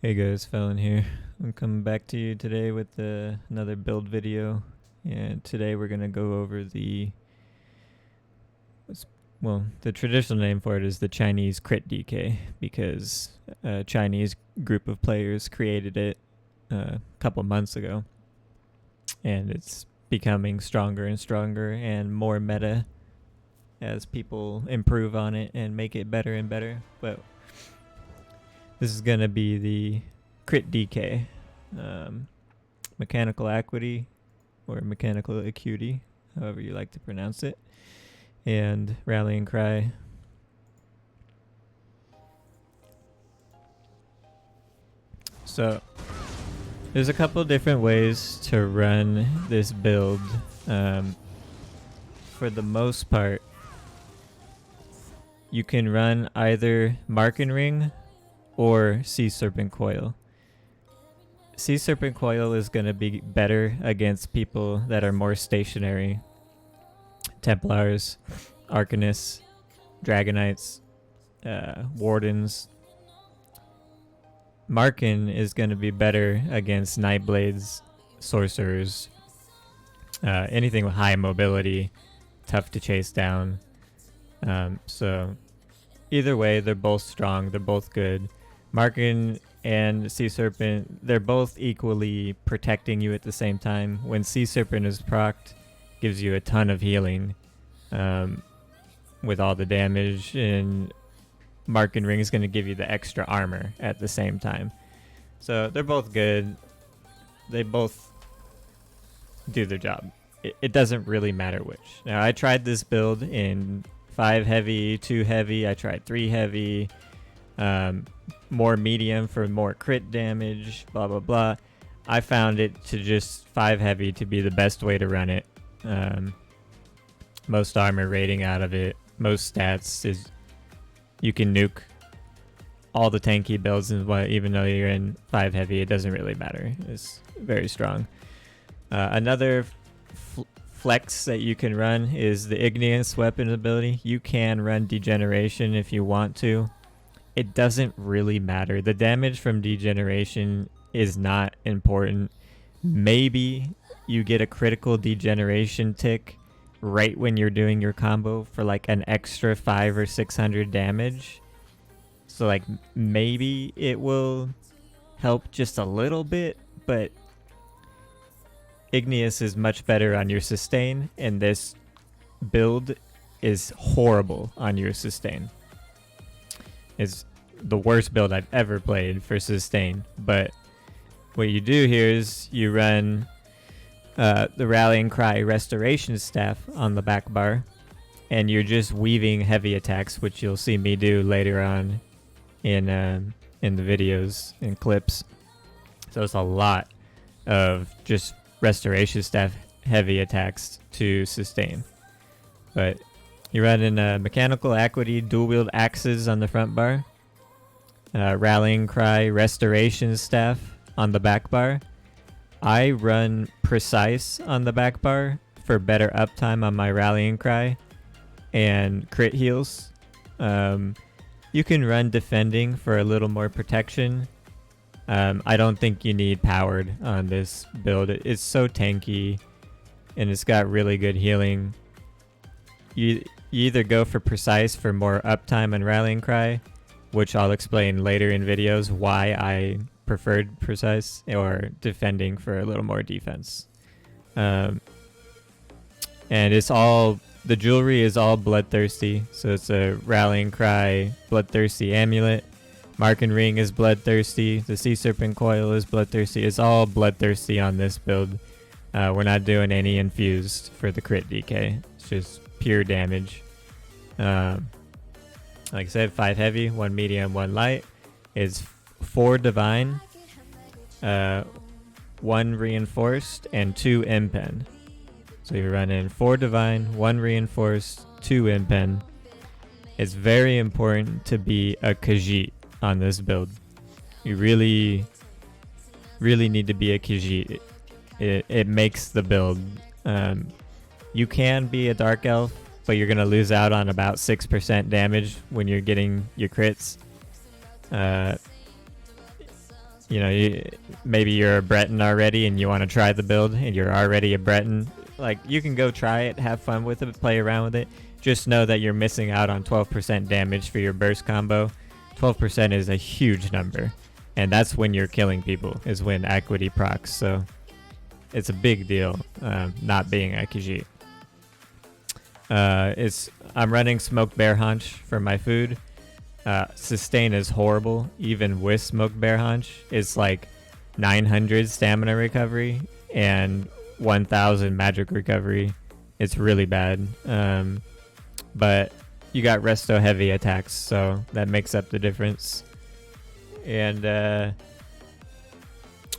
Hey guys, Fallon here. I'm coming back to you today with another build video, and today we're gonna go over the traditional name for it is the Chinese crit DK, because a Chinese group of players created it a couple months ago, and it's becoming stronger and stronger and more meta as people improve on it and make it better and better. But this is gonna be the crit DK, mechanical acuity or mechanical acuity, however you like to pronounce it, and rallying cry. So there's a couple different ways to run this build. For the most part, you can run either Marken Ring or Sea Serpent Coil. Sea Serpent Coil is going to be better against people that are more stationary. Templars, Arcanists, Dragonites, Wardens. Marken is going to be better against Nightblades, Sorcerers, anything with high mobility, tough to chase down. So either way, they're both strong, they're both good. Marken and Sea Serpent, they're both equally protecting you at the same time. When Sea Serpent is procced, gives you a ton of healing with all the damage, and Marken Ring is going to give you the extra armor at the same time. So they're both good. They both do their job. It doesn't really matter which. Now, I tried this build in 5 heavy, 2 heavy. I tried 3 heavy, more medium for more crit damage, blah, blah, blah. I found it to just 5 heavy to be the best way to run it. Most armor rating out of it, most stats is you can nuke all the tanky builds, and even though you're in 5 heavy, it doesn't really matter. It's very strong. Another flex that you can run is the igneous weapon ability. You can run degeneration if you want to. It doesn't really matter. The damage from degeneration is not important. Maybe you get a critical degeneration tick right when you're doing your combo for like an extra 500 or 600 damage. So like maybe it will help just a little bit, but igneous is much better on your sustain, and this build is horrible on your sustain. It's the worst build I've ever played for sustain. But what you do here is you run the Rallying Cry Restoration Staff on the back bar, and you're just weaving heavy attacks, which you'll see me do later on in the videos and clips. So it's a lot of just Restoration Staff heavy attacks to sustain. But you're running mechanical acuity dual wield axes on the front bar, Rallying Cry Restoration Staff on the back bar. I run precise on the back bar for better uptime on my Rallying Cry and crit heals. You can run defending for a little more protection. I don't think you need powered on this build. It's so tanky, and it's got really good healing. You either go for precise for more uptime and Rallying Cry, which I'll explain later in videos why I preferred precise, or defending for a little more defense. And it's all, the jewelry is all bloodthirsty, so it's a Rallying Cry bloodthirsty amulet. Marken Ring is bloodthirsty. The Sea Serpent Coil is bloodthirsty. It's all bloodthirsty on this build. We're not doing any infused for the crit DK. It's just pure damage. Like I said, 5 heavy, 1 medium, 1 light. Is 4 divine, 1 reinforced, and 2 impen. So you're running 4 divine, 1 reinforced, 2 impen. It's very important to be a Khajiit on this build. You really need to be a Khajiit. It makes the build. You can be a Dark Elf, but you're going to lose out on about 6% damage when you're getting your crits. you know, maybe you're a Breton already and you want to try the build and you're already a Breton, like, you can go try it, have fun with it, play around with it. Just know that you're missing out on 12% damage for your burst combo. 12% is a huge number, and that's when you're killing people, is when acuity procs, so it's a big deal not being AQG. I'm running smoked bear haunch for my food. Sustain is horrible, even with smoked bear haunch. It's like 900 stamina recovery and 1000 magic recovery. It's really bad. But you got resto heavy attacks, so that makes up the difference. And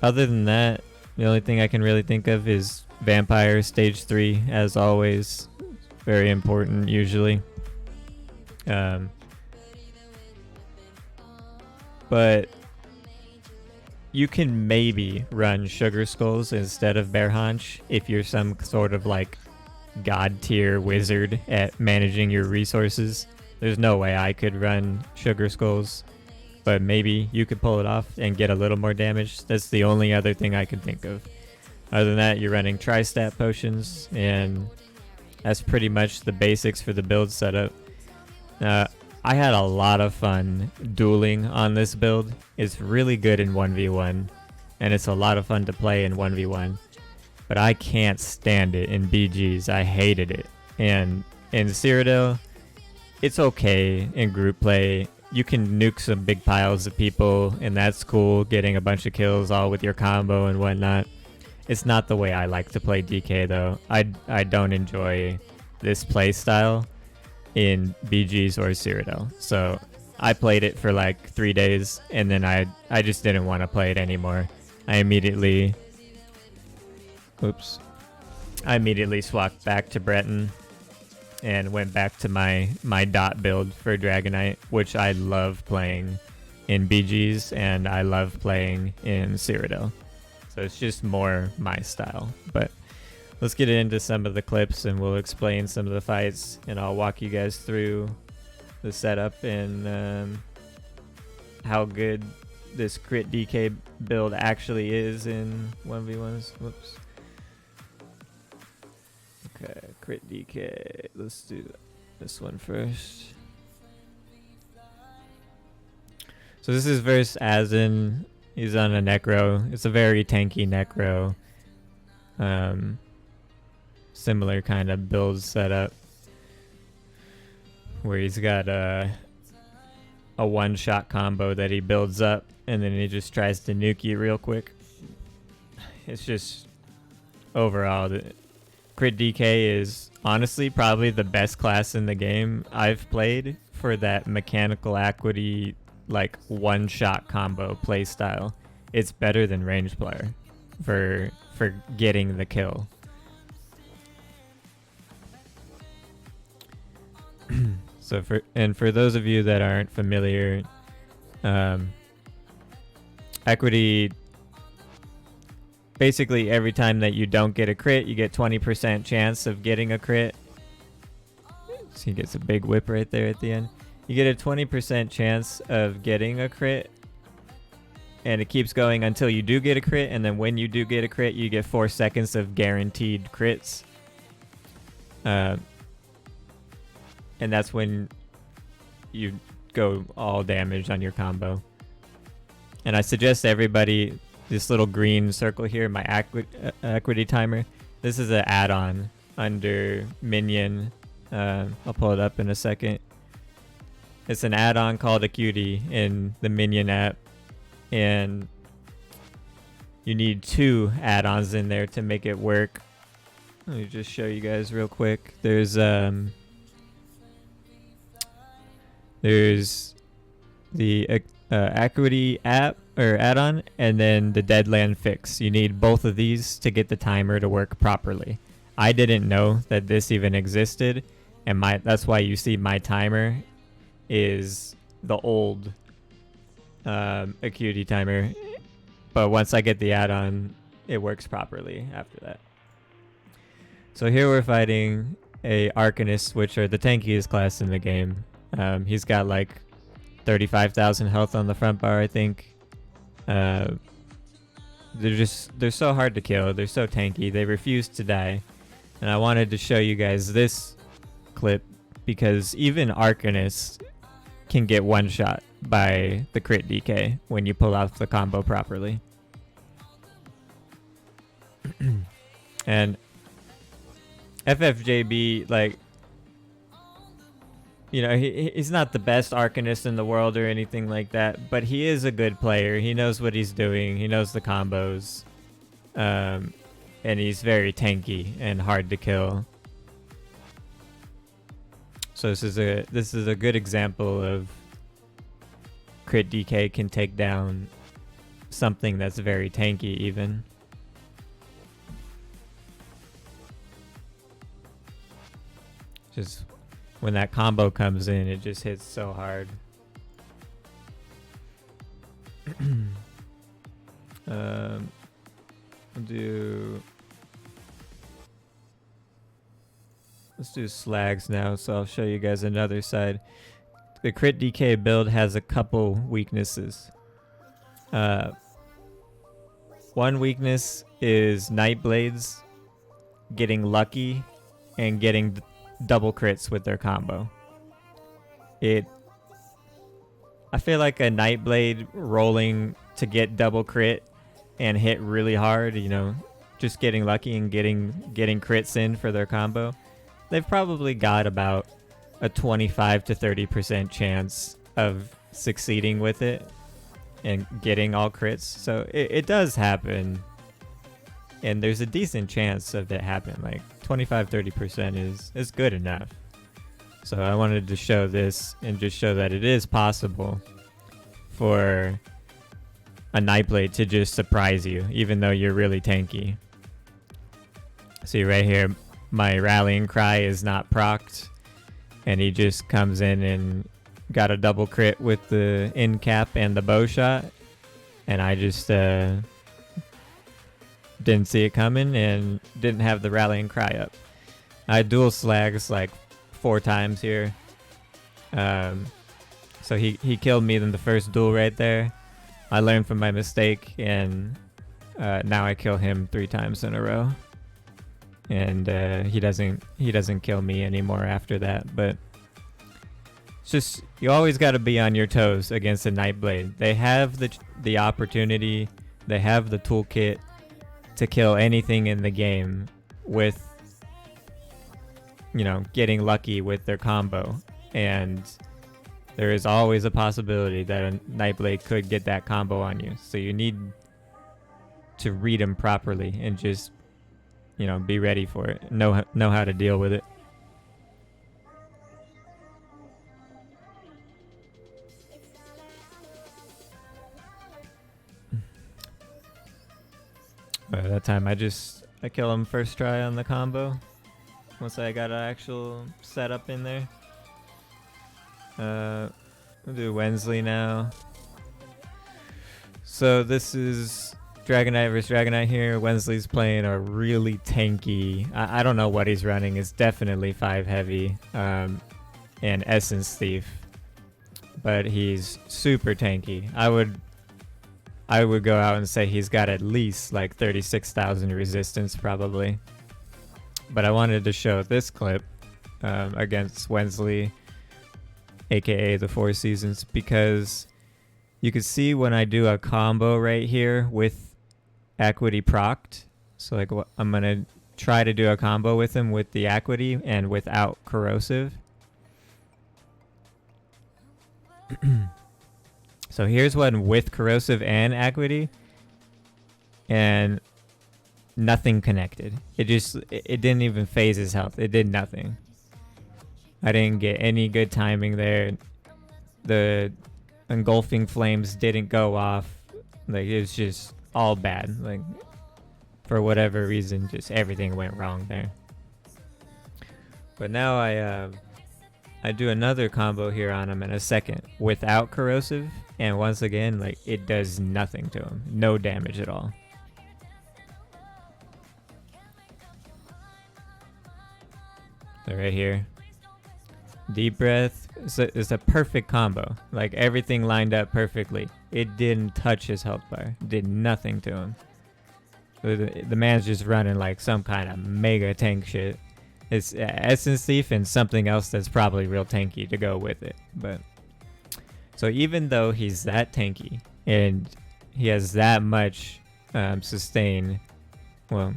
other than that, the only thing I can really think of is vampire stage 3, as always. Very important usually. But you can maybe run sugar skulls instead of bear haunch if you're some sort of like god tier wizard at managing your resources. There's no way I could run sugar skulls, but maybe you could pull it off and get a little more damage. That's the only other thing I can think of. Other than that, you're running tri-stat potions, and that's pretty much the basics for the build setup. I had a lot of fun dueling on this build. It's really good in 1v1, and it's a lot of fun to play in 1v1. But I can't stand it in BGs. I hated it. And in Cyrodiil, it's okay in group play. You can nuke some big piles of people, and that's cool, getting a bunch of kills all with your combo and whatnot. It's not the way I like to play DK, though. I don't enjoy this play style in BGs or Cyrodiil. So I played it for like 3 days, and then I just didn't want to play it anymore. I immediately swapped back to Breton and went back to my dot build for Dragonknight, which I love playing in BGs and I love playing in Cyrodiil. So it's just more my style. But let's get into some of the clips and we'll explain some of the fights, and I'll walk you guys through the setup and how good this crit DK build actually is in 1v1s. Whoops. Okay, crit DK. Let's do this one first. So this is versus Azzen. He's on a Necro. It's a very tanky Necro. Similar kind of build setup where he's got a one-shot combo that he builds up and then he just tries to nuke you real quick. It's just overall, the crit DK is honestly probably the best class in the game I've played for that mechanical acuity, like one-shot combo play style. It's better than range player for getting the kill. So for those of you that aren't familiar, equity, basically every time that you don't get a crit, you get 20% chance of getting a crit. So he gets a big whip right there at the end. You get a 20% chance of getting a crit, and it keeps going until you do get a crit, and then when you do get a crit, you get 4 seconds of guaranteed crits. And that's when you go all damage on your combo. And I suggest everybody, this little green circle here, my acuity timer, this is an add-on under Minion. I'll pull it up in a second. It's an add-on called Acuity in the Minion app, and you need 2 add-ons in there to make it work. Let me just show you guys real quick. There's the Acuity app or add-on, and then the Deadland fix. You need both of these to get the timer to work properly. I didn't know that this even existed, and that's why you see my timer is the old Acuity timer. But once I get the add-on, it works properly after that. So here we're fighting a Arcanist, which are the tankiest class in the game. He's got like 35,000 health on the front bar, I think. they're so hard to kill. They're so tanky. They refuse to die. And I wanted to show you guys this clip because even Arcanist can get one shot by the crit DK when you pull off the combo properly. And FFJB, like, you know, he's not the best Arcanist in the world or anything like that, but he is a good player. He knows what he's doing. He knows the combos. And he's very tanky and hard to kill. So this is a good example of crit DK can take down something that's very tanky even. Just when that combo comes in, it just hits so hard. Let's do Slags now, so I'll show you guys another side. The crit DK build has a couple weaknesses. One weakness is Nightblades getting lucky and getting double crits with their combo. I feel like a Nightblade rolling to get double crit and hit really hard, you know, just getting lucky and getting crits in for their combo. They've probably got about a 25 to 30% chance of succeeding with it and getting all crits. So it does happen. And there's a decent chance of it happening. Like 25-30% is good enough. So I wanted to show this and just show that it is possible for a Nightblade to just surprise you, even though you're really tanky. See right here, my rallying cry is not procced, and he just comes in and got a double crit with the in cap and the bow shot, and I just didn't see it coming and didn't have the rallying cry up. I dual Slags like 4 times here. So he killed me in the first duel right there. I learned from my mistake, and now I kill him 3 times in a row. And he doesn't kill me anymore after that. But it's just, you always got to be on your toes against a Nightblade. They have the opportunity, they have the toolkit to kill anything in the game with, you know, getting lucky with their combo. And there is always a possibility that a Nightblade could get that combo on you. So you need to read them properly and just, you know, be ready for it. Know how to deal with it. That time I kill him first try on the combo. Once I got an actual setup in there. We'll do Wensley now. So this is Dragonknight versus Dragonknight here. Wensley's playing a really tanky, I don't know what he's running. It's definitely 5 heavy and Essence Thief. But he's super tanky. I would go out and say he's got at least like 36,000 resistance probably. But I wanted to show this clip against Wensley, aka the 4 Seasons, because you can see when I do a combo right here with acuity procced. So like I'm going to try to do a combo with him with the acuity and without corrosive. So here's one with corrosive and acuity, and nothing connected. It didn't even phase his health. It did nothing. I didn't get any good timing there. The engulfing flames didn't go off. Like, it was just all bad. Like, for whatever reason, just everything went wrong there. But now I do another combo here on him in a second without corrosive, and once again, like, it does nothing to him. No damage at all. So right here, deep breath, it's a perfect combo. Like everything lined up perfectly. It didn't touch his health bar. Did nothing to him. The man's just running like some kind of mega tank shit. It's Essence Thief and something else that's probably real tanky to go with it. But so even though he's that tanky and he has that much sustain, well,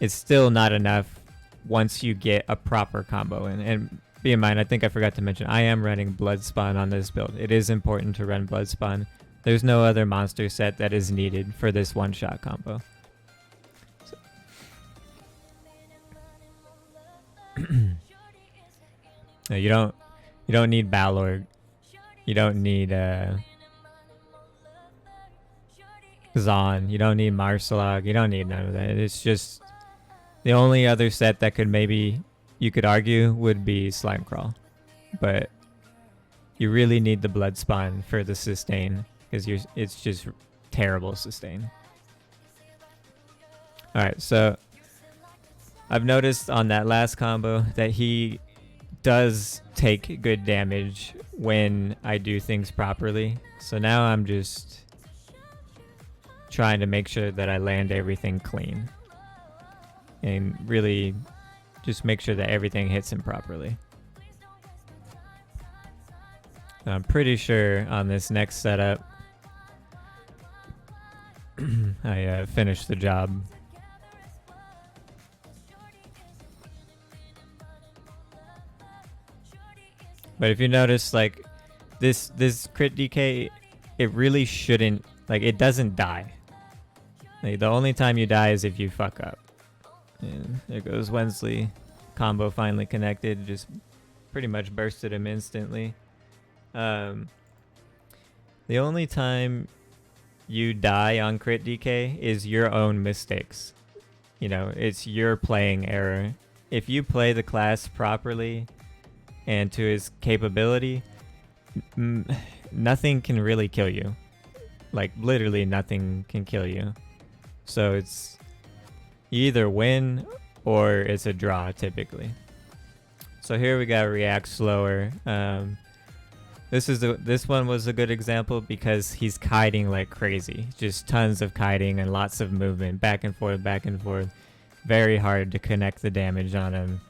it's still not enough once you get a proper combo in. And be in mind, I think I forgot to mention, I am running Blood Spawn on this build. It is important to run Blood Spawn. There's no other monster set that is needed for this one-shot combo. So. No, you don't need Balor. You don't need Zon. You don't need Marsalog. You don't need none of that. It's just the only other set that could maybe you could argue would be Slime Crawl, but you really need the Blood Spawn for the sustain because it's just terrible sustain. All right, so I've noticed on that last combo that he does take good damage when I do things properly. So now I'm just trying to make sure that I land everything clean and really just make sure that everything hits him properly. I'm pretty sure on this next setup I finished the job. But if you notice, like this crit DK, it really shouldn't, like, it doesn't die. Like, the only time you die is if you fuck up. And there goes Wensley. Combo finally connected. Just pretty much bursted him instantly. The only time you die on crit DK is your own mistakes. You know, it's your playing error. If you play the class properly and to his capability, nothing can really kill you. Like, literally nothing can kill you. So it's you either win or it's a draw typically. So here we got ReactSlower. This one was a good example because he's kiting like crazy. Just tons of kiting and lots of movement back and forth, back and forth. Very hard to connect the damage on him.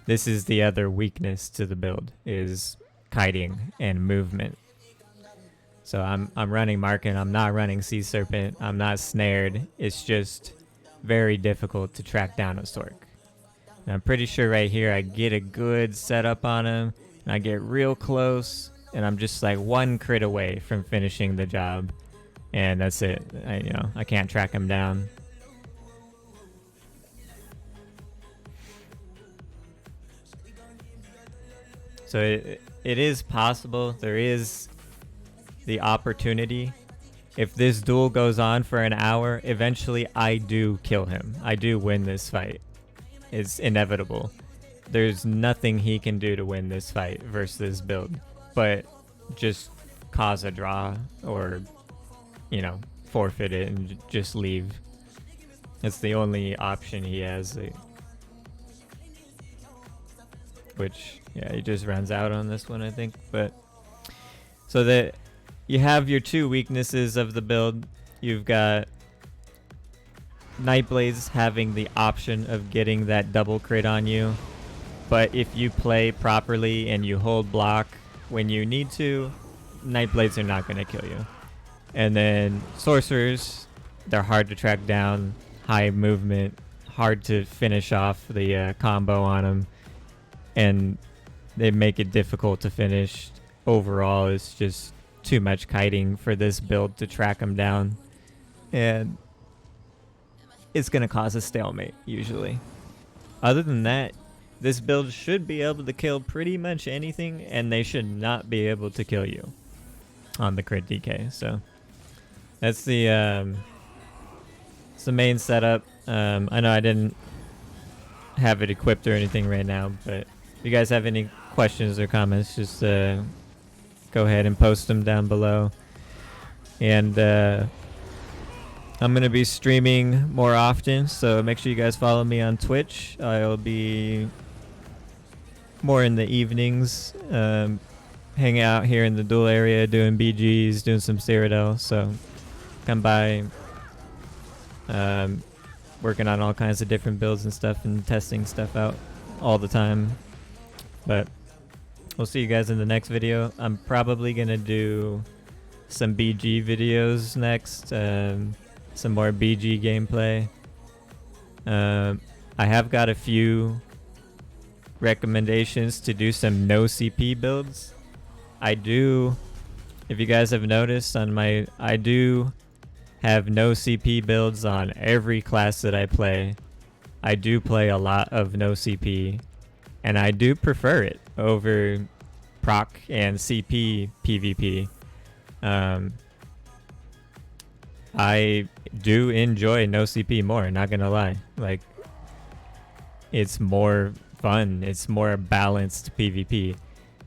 This is the other weakness to the build, is kiting and movement. So I'm running Markin, I'm not running Sea Serpent, I'm not snared. It's just very difficult to track down a Sork. And I'm pretty sure right here I get a good setup on him, and I get real close, and I'm just like one crit away from finishing the job. And that's it. I can't track him down. So it is possible. There is the opportunity. If this duel goes on for an hour, eventually I do kill him. I do win this fight. It's inevitable. There's nothing he can do to win this fight versus this build, but just cause a draw or, forfeit it and just leave. That's the only option he has. Which, yeah, he just runs out on this one, I think. But so that you have your two weaknesses of the build. You've got Nightblades having the option of getting that double crit on you, but if you play properly and you hold block when you need to, Nightblades are not going to kill you. And then Sorcerers, they're hard to track down, high movement, hard to finish off the combo on them, and they make it difficult to finish. Overall, it's just too much kiting for this build to track them down, and it's going to cause a stalemate usually. Other than that, this build should be able to kill pretty much anything, and they should not be able to kill you on the crit DK. So that's the main setup. I know I didn't have it equipped or anything right now, but if you guys have any questions or comments, just go ahead and post them down below. And I'm going to be streaming more often, so make sure you guys follow me on Twitch. I'll be more in the evenings, hanging out here in the duel area, doing BGs, doing some Cyrodiil. So come by. Working on all kinds of different builds and stuff and testing stuff out all the time. But we'll see you guys in the next video. I'm probably gonna do some BG videos next, some more BG gameplay. I have got a few recommendations to do some no CP builds. I do, if you guys have noticed on my, I do have no CP builds on every class that I play. I do play a lot of no CP, and I do prefer it over proc and CP PvP. I do enjoy no CP more, not gonna lie. Like, it's more fun, it's more balanced PvP,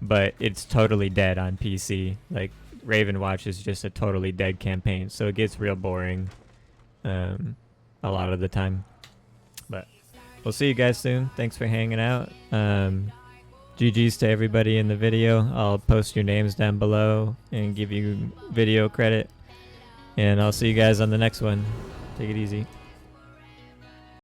but it's totally dead on PC. Like, Raven Watch is just a totally dead campaign, so it gets real boring a lot of the time. But we'll see you guys soon. Thanks for hanging out. GG's to everybody in the video. I'll post your names down below and give you video credit, and I'll see you guys on the next one. Take it easy.